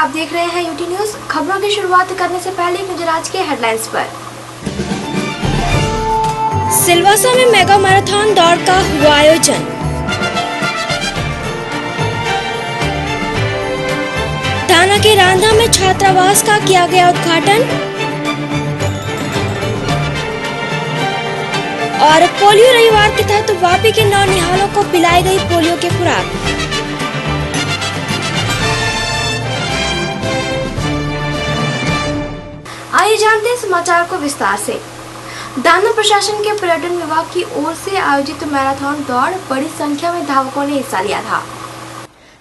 आप देख रहे हैं यूटी न्यूज। खबरों की शुरुआत करने से पहले नजर आज के हेडलाइंस पर। सिलवासा में मेगा मैराथन दौड़ का हुआ आयोजन। थाना के रांधा में छात्रावास का किया गया उद्घाटन। और पोलियो रविवार के तहत वापी के नौनिहालों को पिलाई गई पोलियो की खुराक। आइए जानते हैं समाचार को विस्तार से। दाना प्रशासन के पर्यटन विभाग की ओर से आयोजित मैराथन दौड़ बड़ी संख्या में धावकों ने हिस्सा लिया था।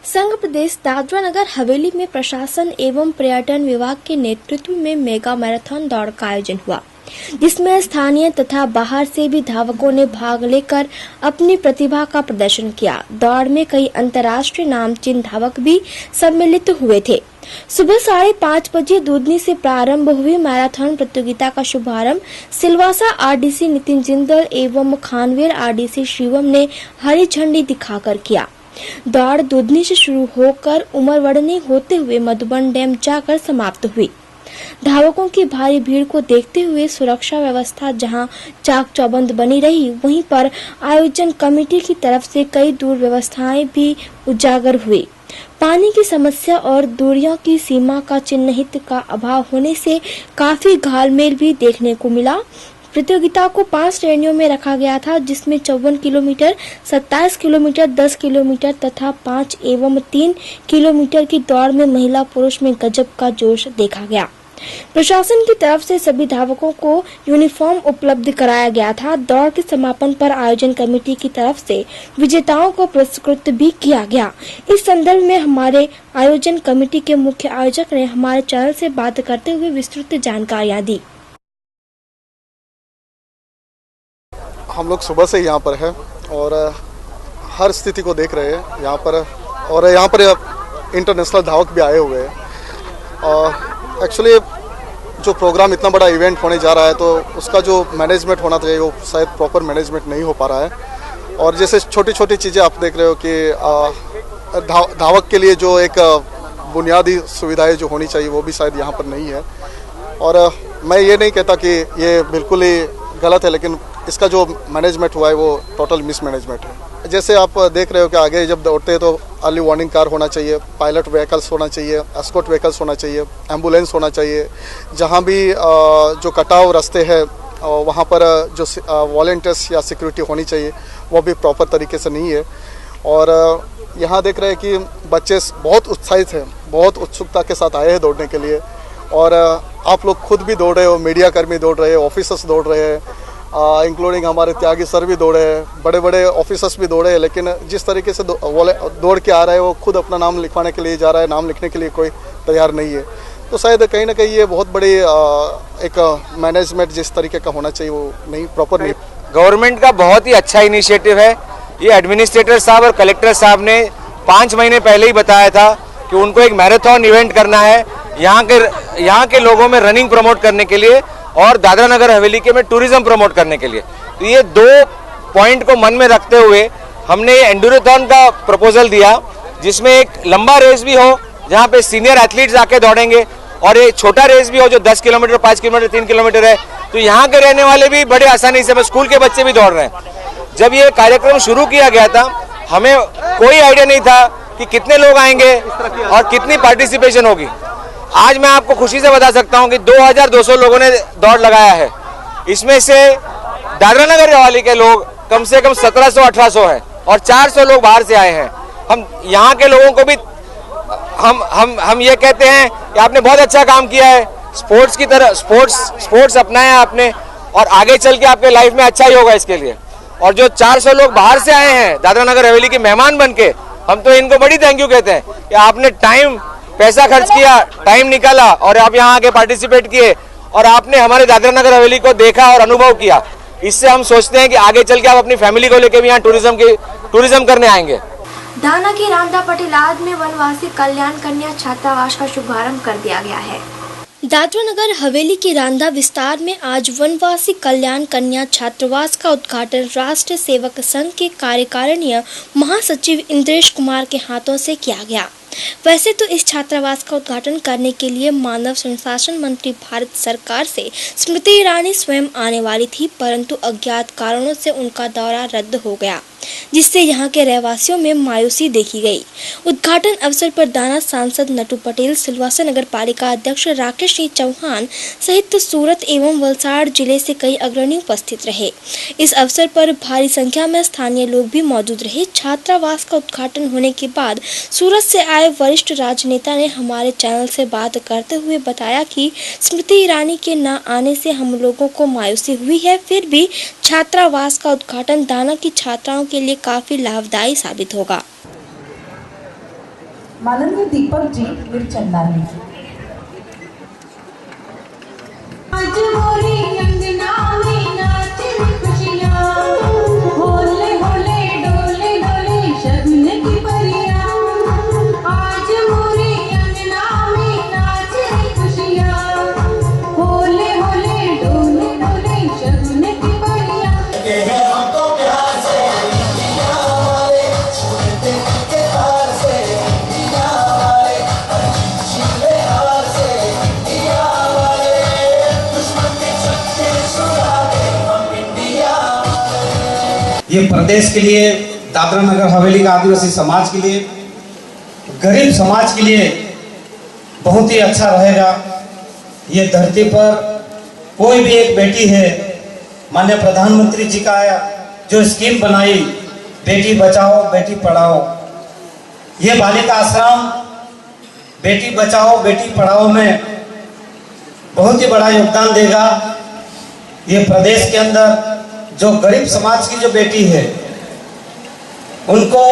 संघ प्रदेश दादरा नगर हवेली में प्रशासन एवं पर्यटन विभाग के नेतृत्व में मेगा मैराथन दौड़ का आयोजन हुआ, जिसमें स्थानीय तथा बाहर से भी धावकों ने भाग लेकर अपनी प्रतिभा का प्रदर्शन किया। दौड़ में कई अंतर्राष्ट्रीय नामचीन धावक भी सम्मिलित हुए थे। सुबह 5:30 बजे दूधनी से प्रारंभ हुई मैराथन प्रतियोगिता का शुभारंभ सिलवासा आरडीसी नितिन जिंदल एवं खानवेर आरडीसी शिवम ने हरी झंडी दिखाकर किया। दौड़ दूधनी से शुरू होकर उमरवड़नी होते हुए मधुबन डैम जाकर समाप्त हुई। धावकों की भारी भीड़ को देखते हुए सुरक्षा व्यवस्था जहां चाक चौबंद बनी रही, वहीं पर आयोजन कमेटी की तरफ से कई दूर व्यवस्थाएं भी उजागर हुई। पानी की समस्या और दूरियों की सीमा का चिन्हित का अभाव होने से काफी घालमेल भी देखने को मिला। प्रतियोगिता को 5 श्रेणियों में रखा गया था, जिसमें 54 किलोमीटर, 27 किलोमीटर, 10 किलोमीटर तथा 5 एवं 3 किलोमीटर की दौड़ में महिला पुरुष में गजब का जोश देखा गया। प्रशासन की तरफ से सभी धावकों को यूनिफॉर्म उपलब्ध कराया गया था। दौड़ के समापन पर आयोजन कमेटी की तरफ से विजेताओं को पुरस्कृत भी किया गया। इस संदर्भ में हमारे आयोजन कमेटी के मुख्य आयोजक ने हमारे चैनल से बात करते हुए विस्तृत जानकारियां दी। हम लोग सुबह से यहाँ पर है और हर स्थिति को देख रहे हैं यहाँ पर, और यहाँ पर इंटरनेशनल धावक भी आए हुए हैं। एक्चुअली जो प्रोग्राम इतना बड़ा इवेंट होने जा रहा है तो उसका जो मैनेजमेंट होना चाहिए वो शायद प्रॉपर मैनेजमेंट नहीं हो पा रहा है। और जैसे छोटी छोटी चीज़ें आप देख रहे हो कि धावक के लिए जो एक बुनियादी सुविधाएं जो होनी चाहिए वो भी शायद यहाँ पर नहीं है। और मैं ये नहीं कहता कि ये बिल्कुल ही गलत है, लेकिन इसका जो मैनेजमेंट हुआ है वो टोटल मिसमैनेजमेंट है। जैसे आप देख रहे हो कि आगे जब दौड़ते हैं तो अर्ली वार्निंग कार होना चाहिए, पायलट व्हीकल्स होना चाहिए, एस्कॉर्ट व्हीकल्स होना चाहिए, एम्बुलेंस होना चाहिए। जहाँ भी जो कटाव रास्ते हैं वहाँ पर जो वॉलंटियर्स या सिक्योरिटी होनी चाहिए वो भी प्रॉपर तरीके से नहीं है। और यहाँ देख रहे हैं कि बच्चे बहुत उत्साहित हैं, बहुत उत्सुकता के साथ आए हैं दौड़ने के लिए। और आप लोग खुद भी दौड़ रहे हो, मीडिया कर्मी दौड़ रहे हैं, ऑफिसर्स दौड़ रहे हैं, इंक्लूडिंग हमारे त्यागी सर भी दौड़े हैं, बड़े बड़े ऑफिसर्स भी दौड़े हैं। लेकिन जिस तरीके से दौड़ के आ रहा है वो खुद अपना नाम लिखवाने के लिए जा रहा है, नाम लिखने के लिए कोई तैयार नहीं है। तो शायद कहीं ना कहीं ये बहुत बड़ी एक मैनेजमेंट जिस तरीके का होना चाहिए वो नहीं, प्रॉपर नहीं। गवर्नमेंट का बहुत ही अच्छा इनिशिएटिव है। ये एडमिनिस्ट्रेटर साहब और कलेक्टर साहब ने 5 महीने पहले ही बताया था कि उनको एक मैराथन इवेंट करना है यहाँ के लोगों में रनिंग प्रमोट करने के लिए और दादरा नगर हवेली के में टूरिज्म प्रमोट करने के लिए। तो ये 2 पॉइंट को मन में रखते हुए हमने ये एंडुरोथॉन का प्रपोजल दिया, जिसमें एक लंबा रेस भी हो जहाँ पे सीनियर एथलीट्स आके दौड़ेंगे और एक छोटा रेस भी हो जो 10 किलोमीटर, 5 किलोमीटर, 3 किलोमीटर है। तो यहाँ के रहने वाले भी बड़े आसानी से, स्कूल के बच्चे भी दौड़ रहे हैं। जब ये कार्यक्रम शुरू किया गया था हमें कोई आइडिया नहीं था कि कितने लोग आएंगे और कितनी पार्टिसिपेशन होगी। आज मैं आपको खुशी से बता सकता हूं कि 2200 लोगों ने दौड़ लगाया है। इसमें से दादरा नगर हवेली के लोग कम से कम 1700-1800 हैं और 400 लोग बाहर से आए हैं। हम यहाँ के लोगों को भी हम ये कहते हैं कि आपने बहुत अच्छा काम किया है, स्पोर्ट्स की तरह स्पोर्ट्स अपनाया आपने और आगे चल के आपके लाइफ में अच्छा ही होगा इसके लिए। और जो 400 लोग बाहर से आए हैं दादरा नगर हवेली के मेहमान बन के, हम तो इनको बड़ी थैंक यू कहते हैं कि आपने पैसा खर्च किया, टाइम निकाला और आप यहाँ आके पार्टिसिपेट किए और आपने हमारे दादरा नगर हवेली को देखा और अनुभव किया। इससे हम सोचते हैं कि आगे चल के आप अपनी फैमिली को लेकर भी यहाँ टूरिज्म करने आएंगे। दाना की रामदा पटेलाद में वनवासी कल्याण कन्या छात्रावास का शुभारंभ कर दिया गया है। दादरा नगर हवेली के रांधा विस्तार में आज वनवासी कल्याण कन्या छात्रावास का उद्घाटन राष्ट्रीय सेवक संघ के कार्यकारिणी महासचिव इंद्रेश कुमार के हाथों से किया गया। वैसे तो इस छात्रावास का उद्घाटन करने के लिए मानव संसाधन मंत्री भारत सरकार से स्मृति ईरानी स्वयं आने वाली थी, परंतु अज्ञात कारणों से उनका दौरा रद्द हो गया, जिससे यहाँ के रहवासियों में मायूसी देखी गई। उद्घाटन अवसर पर दाना सांसद नटू पटेल, सिलवासा नगर पालिका अध्यक्ष राकेश सिंह चौहान सहित सूरत एवं वलसाड़ जिले से कई अग्रणी उपस्थित रहे। इस अवसर पर भारी संख्या में स्थानीय लोग भी मौजूद रहे। छात्रावास का उद्घाटन होने के बाद सूरत से आए वरिष्ठ राजनेता ने हमारे चैनल से बात करते हुए बताया कि स्मृति ईरानी के न आने से हम लोगों को मायूसी हुई है, फिर भी छात्रावास का उद्घाटन दाना की छात्राओं के लिए काफी लाभदायी साबित होगा। माननीय दीपक जी मिर्चंदानी। आज मोरी अंगना में नाचे खुशियाँ, होले होले डोले डोले शगुन की परियाँ। आज मोरी अंगना में नाचे खुशियाँ, होले होले डोले डोले शगुन की परियाँ। ये प्रदेश के लिए, दादरा नगर हवेली का आदिवासी समाज के लिए, गरीब समाज के लिए बहुत ही अच्छा रहेगा। ये धरती पर कोई भी एक बेटी है, माननीय प्रधानमंत्री जी का जो स्कीम बनाई, बेटी बचाओ बेटी पढ़ाओ, ये बालिका आश्रम बेटी बचाओ बेटी पढ़ाओ में बहुत ही बड़ा योगदान देगा। ये प्रदेश के अंदर जो गरीब समाज की जो बेटी है, उनको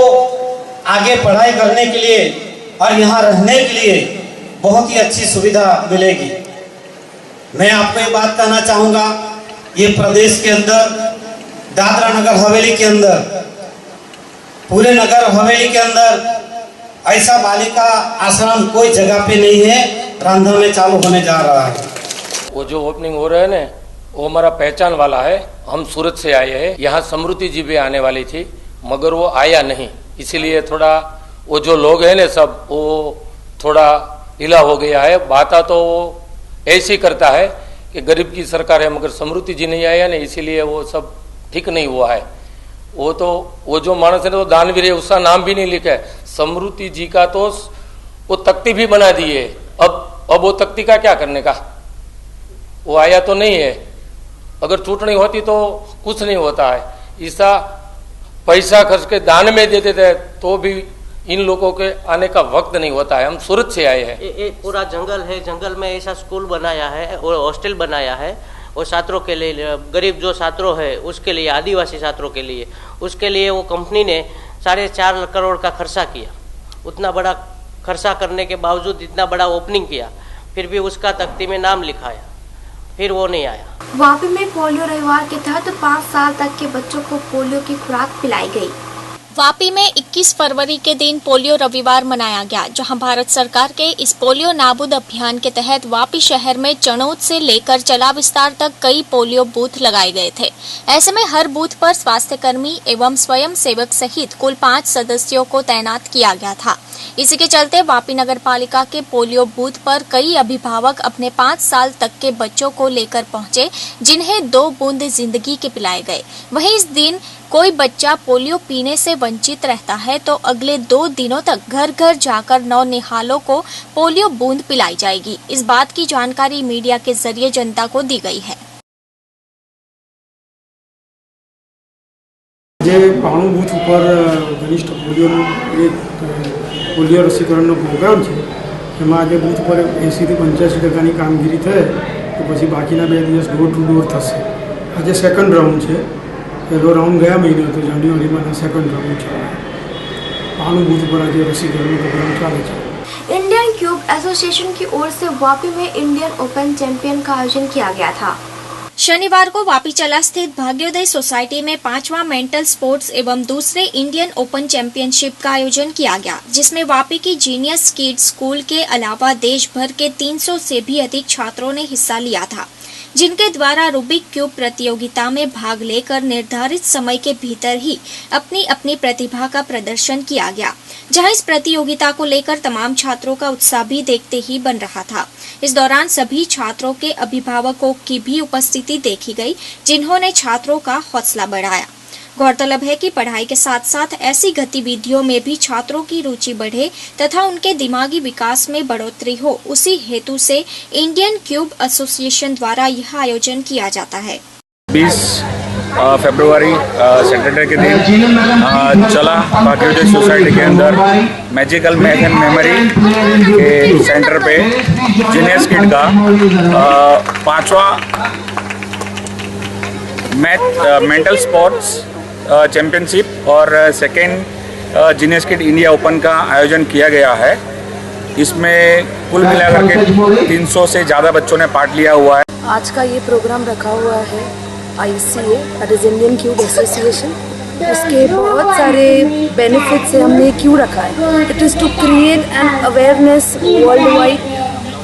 आगे पढ़ाई करने के लिए और यहाँ रहने के लिए बहुत ही अच्छी सुविधा मिलेगी। मैं आपको ये बात कहना चाहूँगा, ये प्रदेश के अंदर, दादरा नगर हवेली के अंदर, पूरे नगर हवेली के अंदर ऐसा बालिका आश्रम कोई जगह पे नहीं है। रांधा में चालू होने जा रहा है। वो जो ओपनिंग हो रहा है ना, वो हमारा पहचान वाला है। हम सूरत से आए हैं, यहाँ समृद्धि जी भी आने वाली थी मगर वो आया नहीं, इसीलिए थोड़ा वो जो लोग हैं ना सब, वो थोड़ा ढीला हो गया है। बात तो वो ऐसे ही करता है कि गरीब की सरकार है मगर समृद्धि जी नहीं आया ना, इसीलिए वो सब ठीक नहीं हुआ है। वो जो मानस है ना, वो दानवीर है, उसका नाम भी नहीं लिखा है। समृद्धि जी का तो वो तख्ती भी बना दी है। अब वो तख्ती का क्या करने का, वो आया तो नहीं है। अगर चूंटनी होती तो कुछ नहीं होता है। ऐसा पैसा खर्च के दान में देते थे तो भी इन लोगों के आने का वक्त नहीं होता है। हम सूरत से आए हैं। एक पूरा जंगल है, जंगल में ऐसा स्कूल बनाया है और हॉस्टल बनाया है और छात्रों के लिए, गरीब जो छात्रों है उसके लिए, आदिवासी छात्रों के लिए, उसके लिए वो कंपनी ने 4.5 करोड़ का खर्चा किया। उतना बड़ा खर्चा करने के बावजूद इतना बड़ा ओपनिंग किया, फिर भी उसका तख्ती में नाम लिखाया, फिर वो नहीं आया। वापी में पोलियो रविवार के तहत 5 साल तक के बच्चों को पोलियो की खुराक पिलाई गई। वापी में 21 फरवरी के दिन पोलियो रविवार मनाया गया, जहां भारत सरकार के इस पोलियो नाबूद अभियान के तहत वापी शहर में चनौद से लेकर चला विस्तार तक कई पोलियो बूथ लगाए गए थे। ऐसे में हर बूथ पर स्वास्थ्य कर्मी एवं स्वयं सेवक सहित कुल 5 सदस्यों को तैनात किया गया था। इसी के चलते वापी नगर पालिका के पोलियो बूथ पर कई अभिभावक अपने 5 साल तक के बच्चों को लेकर पहुंचे, जिन्हें 2 बूंद जिंदगी के पिलाए गए। वहीं इस दिन कोई बच्चा पोलियो पीने से वंचित रहता है तो अगले 2 दिनों तक घर घर जाकर नौनिहालों को पोलियो बूंद पिलाई जाएगी। इस बात की जानकारी मीडिया के जरिए जनता को दी गई है। पाणु बूथ पर घनिष्ठ पोलियो रसीकरण प्रोग्राम है, એમાં આજે બૂથ પર 80 થી 85% કામગીરી થાય તો પછી બાકીના 2 દિવસ ડોર ટુ ડોર થશે। આજે સેકન્ડ રાઉન્ડ છે, પહેલો રાઉન્ડ ગયા મહિને હતો, જાન્યુઆરીમાં સેકન્ડ રાઉન્ડ છે। પાણુ બૂથ પર આજે રસીકરણ પ્રોગ્રામ ચાલે છે। इंडियन क्यूब एसोसिएशन की ओर से वापी में इंडियन ओपन चैंपियन का आयोजन किया गया था। शनिवार को वापी चला स्थित भाग्योदय सोसाइटी में 5वां मेंटल स्पोर्ट्स एवं दूसरे इंडियन ओपन चैंपियनशिप का आयोजन किया गया, जिसमें वापी की जीनियस किड्स स्कूल के अलावा देश भर के 300 से भी अधिक छात्रों ने हिस्सा लिया था। जिनके द्वारा रूबिक क्यूब प्रतियोगिता में भाग लेकर निर्धारित समय के भीतर ही अपनी अपनी प्रतिभा का प्रदर्शन किया गया, जहां इस प्रतियोगिता को लेकर तमाम छात्रों का उत्साह भी देखते ही बन रहा था। इस दौरान सभी छात्रों के अभिभावकों की भी उपस्थिति देखी गई, जिन्होंने छात्रों का हौसला बढ़ाया। गौरतलब है कि पढ़ाई के साथ साथ ऐसी गतिविधियों में भी छात्रों की रुचि बढ़े तथा उनके दिमागी विकास में बढ़ोतरी हो, उसी हेतु से इंडियन क्यूब एसोसिएशन द्वारा यह आयोजन किया जाता है। 20 फरवरी सैटरडे के दिन चला भाग्योदय सोसाइटी के अंदर मैजिकल मैथ एंड मेमोरी के सेंटर पे जीनियस किड का 5वां मेंटल स्पोर्ट्स चैंपियनशिप और second genius kid India open का आयोजन किया गया है। इसमें कुल मिलाकर के 300 से ज़्यादा बच्चों ने पार्ट लिया हुआ है। आज का ये प्रोग्राम रखा हुआ है ICA, that is Indian Cube Association. उसके बहुत सारे बेनिफिट्स है, हमने क्यों रखा है। It is to create an awareness world wide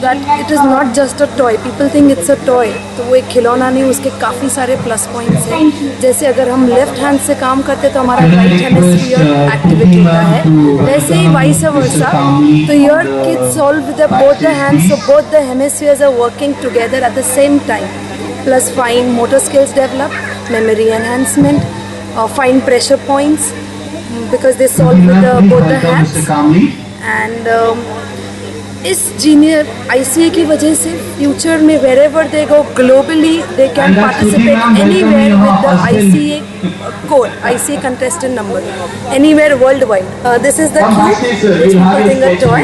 that it is not just a toy. People think it's a toy, तो वो एक खिलौना नहीं, उसके काफ़ी सारे प्लस पॉइंट्स हैं। जैसे अगर हम लेफ्ट हैंड से काम करते तो हमारा राइट हेमिस्फीयर एक्टिवेट होता है, वैसे ही वाइस वर्सा। तो your kids solve with both the hands, so both the hemispheres are working together at the same time. Plus fine motor skills develop, memory enhancement, fine pressure points because they solve with both the hands. And इस junior ICA की वजह से future में wherever they go globally they can participate anywhere with the ICA code, ICA contestant number, anywhere worldwide. This is the cube which people think a toy,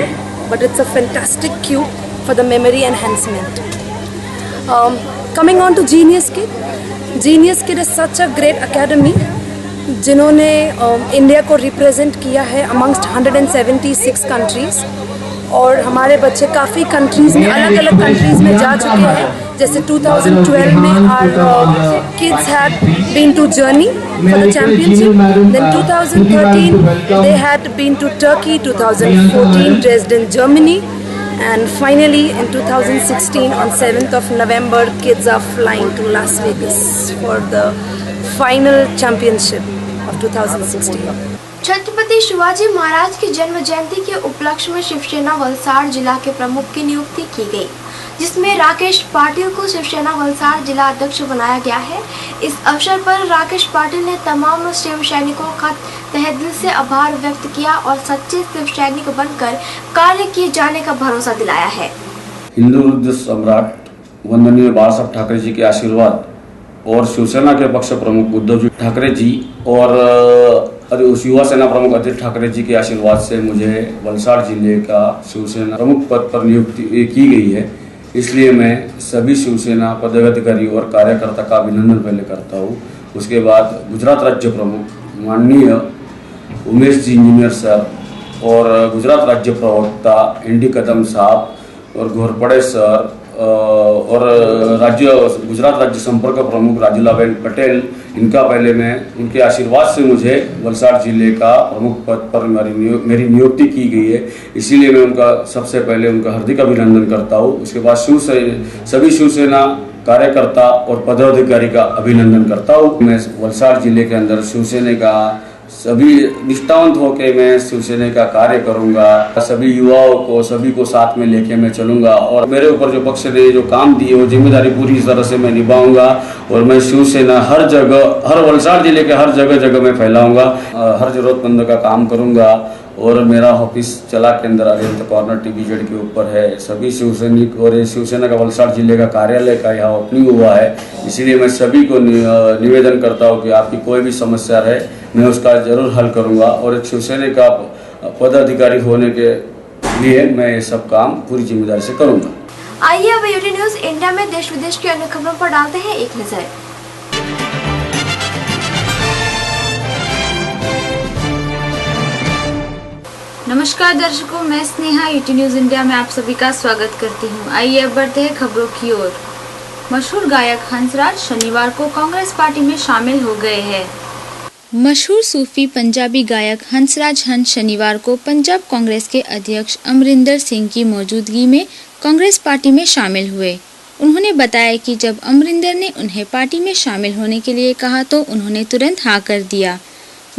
but it's a fantastic cube for the memory enhancement. Coming on to Genius Kid. Genius Kid is such a great academy जिन्होंने India को represent किया है amongst 176 countries, और हमारे बच्चे काफ़ी countries में, अलग अलग कंट्रीज़ में जा चुके हैं। जैसे 2012 में our kids had been to Germany for the championship, then 2013 they had been to Turkey, 2014 Dresden, Germany, and finally in 2016 on 7th of November kids are flying to Las Vegas for the final championship of 2016. Chhatrapati Shivaji Maharaj की जन्म जयंती के उपलक्ष्य में शिवसेना वलसाड़ जिला के प्रमुख की नियुक्ति की गई, जिसमें राकेश पाटिल को शिवसेना वलसाड़ जिला अध्यक्ष बनाया गया है। इस अवसर पर राकेश पाटिल ने तमाम शिव सैनिकों का तहे दिल से आभार व्यक्त किया और सच्चे शिव सैनिक बनकर कार्य किए जाने का भरोसा दिलाया है। हिंदू हृदय सम्राट वंदनीय बाला साहब ठाकरे जी के आशीर्वाद और शिवसेना के पक्ष प्रमुख उद्धव जी ठाकरे जी और युवा सेना प्रमुख अदिति ठाकरे जी के आशीर्वाद से मुझे वलसाड़ जिले का शिवसेना प्रमुख पद पर नियुक्ति की गई है। इसलिए मैं सभी शिवसेना पदाधिकारी और कार्यकर्ता का अभिनंदन पहले करता हूँ। उसके बाद गुजरात राज्य प्रमुख माननीय उमेश जी इंजीनियर साहब और गुजरात राज्य प्रवक्ता ND कदम साहब और घोरपड़े सर और गुजरात राज्य संपर्क प्रमुख राजूलाबेन पटेल, इनका पहले मैं उनके आशीर्वाद से मुझे वलसाड़ जिले का प्रमुख पद पर मेरी नियुक्ति की गई है। इसीलिए मैं उनका सबसे पहले उनका हार्दिक अभिनंदन करता हूँ। उसके बाद सभी शिवसेना कार्यकर्ता और पदाधिकारी का अभिनंदन करता हूँ। मैं वलसाड़ जिले के अंदर शिवसेना का सभी निष्ठावंत होकर मैं शिवसेना का कार्य करूंगा। सभी युवाओं को सभी को साथ में लेके मैं चलूंगा और मेरे ऊपर जो पक्ष ने जो काम दिए वो जिम्मेदारी पूरी तरह से मैं निभाऊंगा और मैं शिवसेना हर जगह, हर वलसाड़ जिले के हर जगह मैं फैलाऊंगा, हर जरूरतमंद का काम करूंगा। और मेरा ऑफिस चला के अंदर अरिहंत कॉर्नर TBZ के ऊपर है। सभी शिवसैनिक और शिवसेना का वलसाड़ जिले का कार्यालय का यहाँ ओपनिंग हुआ है। इसीलिए मैं सभी को निवेदन करता हूँ कि आपकी कोई भी समस्या रहे मैं उसका जरूर हल करूँगा और एक शिवसेना का पदाधिकारी होने के लिए मैं ये सब काम पूरी जिम्मेदारी से करूँगा। आइए अब यूटी न्यूज इंडिया में देश विदेश की अन्य खबरों पर डालते हैं एक नजर। नमस्कार दर्शकों, मैं स्नेहा यूटी न्यूज इंडिया में आप सभी का स्वागत करती हूं। आइए अब बढ़ते हैं खबरों की ओर। मशहूर गायक हंसराज शनिवार को कांग्रेस पार्टी में शामिल हो गए हैं। मशहूर सूफी पंजाबी गायक हंसराज हंस शनिवार को पंजाब कांग्रेस के अध्यक्ष अमरिंदर सिंह की मौजूदगी में कांग्रेस पार्टी में शामिल हुए। उन्होंने बताया कि जब अमरिंदर ने उन्हें पार्टी में शामिल होने के लिए कहा तो उन्होंने तुरंत हाँ कर दिया।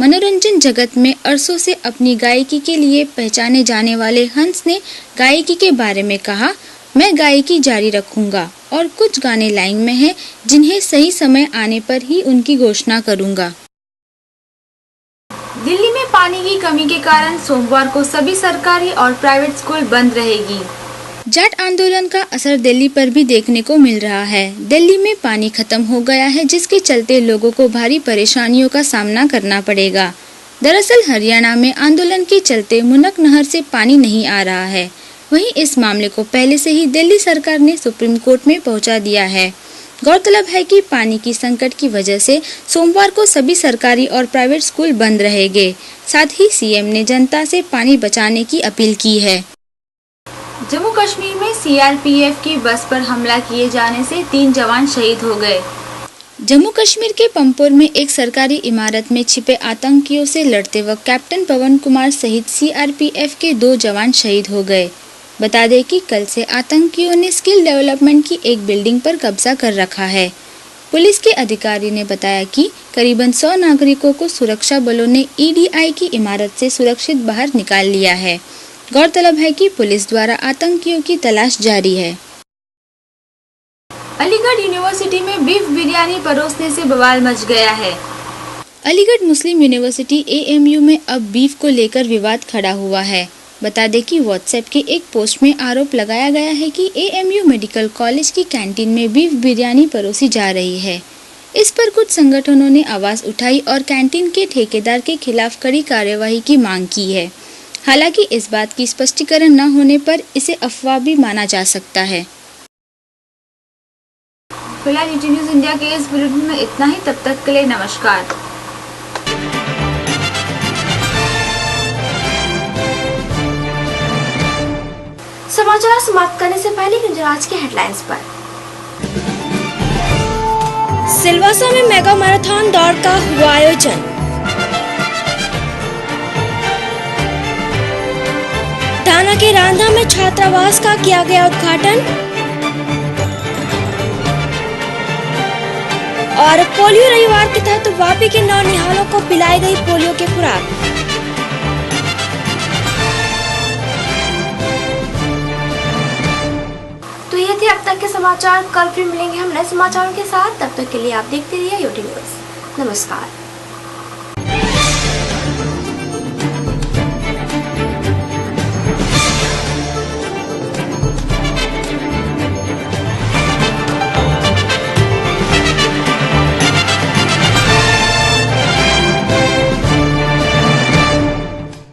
मनोरंजन जगत में अरसों से अपनी गायकी के लिए पहचाने जाने वाले हंस ने गायकी के बारे में कहा, मैं गायकी जारी रखूंगा और कुछ गाने लाइन में हैं जिन्हें सही समय आने पर ही उनकी घोषणा करूंगा। दिल्ली में पानी की कमी के कारण सोमवार को सभी सरकारी और प्राइवेट स्कूल बंद रहेगी। जाट आंदोलन का असर दिल्ली पर भी देखने को मिल रहा है। दिल्ली में पानी खत्म हो गया है, जिसके चलते लोगों को भारी परेशानियों का सामना करना पड़ेगा। दरअसल हरियाणा में आंदोलन के चलते मुनक नहर से पानी नहीं आ रहा है। वहीं इस मामले को पहले से ही दिल्ली सरकार ने सुप्रीम कोर्ट में पहुंचा दिया है। गौरतलब है कि पानी की संकट की वजह से सोमवार को सभी सरकारी और प्राइवेट स्कूल बंद रहेंगे। साथ ही सीएम ने जनता से पानी बचाने की अपील की है। जम्मू कश्मीर में सीआरपीएफ की बस पर हमला किए जाने से 3 जवान शहीद हो गए। जम्मू कश्मीर के पंपोर में एक सरकारी इमारत में छिपे आतंकियों से लड़ते वक्त कैप्टन पवन कुमार सहित सीआरपीएफ के 2 जवान शहीद हो गए। बता दें कि कल से आतंकियों ने स्किल डेवलपमेंट की एक बिल्डिंग पर कब्जा कर रखा है। पुलिस के अधिकारी ने बताया कि करीबन 100 नागरिकों को सुरक्षा बलों ने ईडीआई की इमारत से सुरक्षित बाहर निकाल लिया है। गौरतलब है कि पुलिस द्वारा आतंकियों की तलाश जारी है। अलीगढ़ यूनिवर्सिटी में बीफ बिरयानी परोसने से बवाल मच गया है। अलीगढ़ मुस्लिम यूनिवर्सिटी AMU में अब बीफ को लेकर विवाद खड़ा हुआ है। बता दें कि व्हाट्सएप के एक पोस्ट में आरोप लगाया गया है कि AMU मेडिकल कॉलेज की कैंटीन में बीफ बिरयानी परोसी जा रही है। इस पर कुछ संगठनों ने आवाज उठाई और कैंटीन के ठेकेदार के खिलाफ कड़ी कार्यवाही की मांग की है। हालांकि इस बात की स्पष्टीकरण न होने पर इसे अफवाह भी माना जा सकता है। फिलहाल यूटी न्यूज़ इंडिया के इस बुलेटिन में इतना ही। तब तक के लिए नमस्कार। समाचार समाप्त करने से पहले नजर आज के हेडलाइंस पर। सिलवासा में मेगा मैराथन दौड़ का हुआ आयोजन। थाना के रांधा में छात्रावास का किया गया उद्घाटन। और पोलियो रविवार के तहत वापी के नौनिहालों को पिलाई गई पोलियो की खुराक। तो ये थे अब तक के समाचार। कल फिर मिलेंगे हम नए समाचारों के साथ। तब तक के लिए आप देखते रहिए यूटी न्यूज़। नमस्कार।